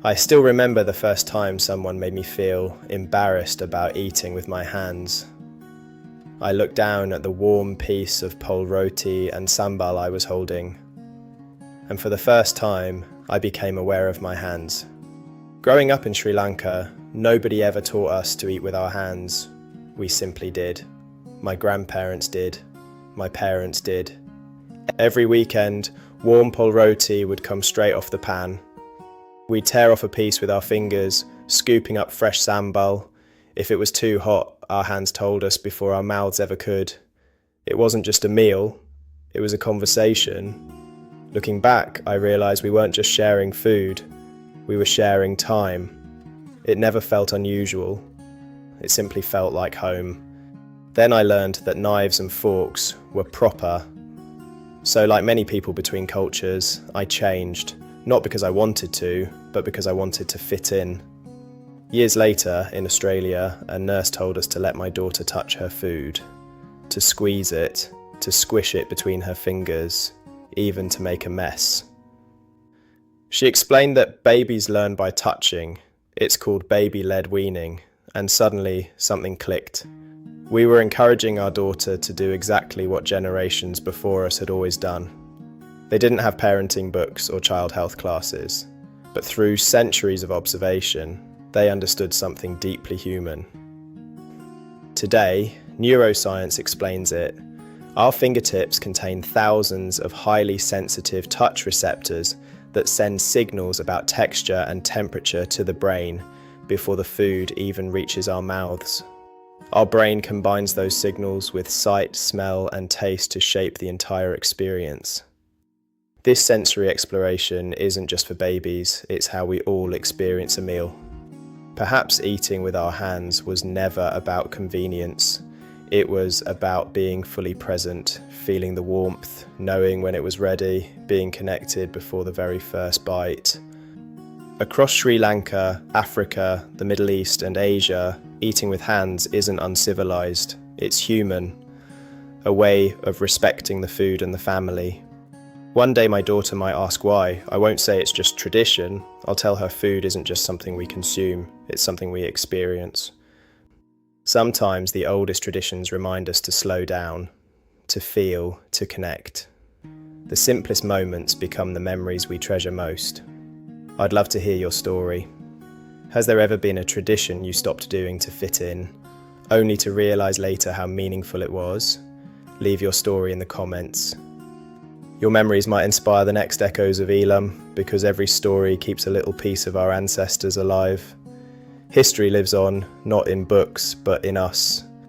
I still remember the first time someone made me feel embarrassed about eating with my hands. I looked down at the warm piece of pol roti and sambal I was holding, and for the first time, I became aware of my hands. Growing up in Sri Lanka, nobody ever taught us to eat with our hands. We simply did. My grandparents did. My parents did. Every weekend, warm pol roti would come straight off the pan. We'd tear off a piece with our fingers, scooping up fresh sambal. If it was too hot, our hands told us before our mouths ever could. It wasn't just a meal, it was a conversation. Looking back, I realised we weren't just sharing food, we were sharing time. It never felt unusual. It simply felt like home. Then I learned that knives and forks were proper. So like many people between cultures, I changed. Not because I wanted to, but because I wanted to fit in. Years later, in Australia, a nurse told us to let my daughter touch her food, to squeeze it, to squish it between her fingers, even to make a mess. She explained that babies learn by touching. It's called baby-led weaning, and suddenly something clicked. We were encouraging our daughter to do exactly what generations before us had always done. They didn't have parenting books or child health classes, but through centuries of observation, they understood something deeply human. Today, neuroscience explains it. Our fingertips contain thousands of highly sensitive touch receptors that send signals about texture and temperature to the brain before the food even reaches our mouths. Our brain combines those signals with sight, smell, and taste to shape the entire experience. This sensory exploration isn't just for babies, it's how we all experience a meal. Perhaps eating with our hands was never about convenience. It was about being fully present, feeling the warmth, knowing when it was ready, being connected before the very first bite. Across Sri Lanka, Africa, the Middle East and Asia, eating with hands isn't uncivilized, it's human. A way of respecting the food and the family. One day my daughter might ask why. I won't say it's just tradition. I'll tell her food isn't just something we consume, it's something we experience. Sometimes the oldest traditions remind us to slow down, to feel, to connect. The simplest moments become the memories we treasure most. I'd love to hear your story. Has there ever been a tradition you stopped doing to fit in, only to realise later how meaningful it was? Leave your story in the comments. Your memories might inspire the next echoes of Elam, because every story keeps a little piece of our ancestors alive. History lives on, not in books, but in us.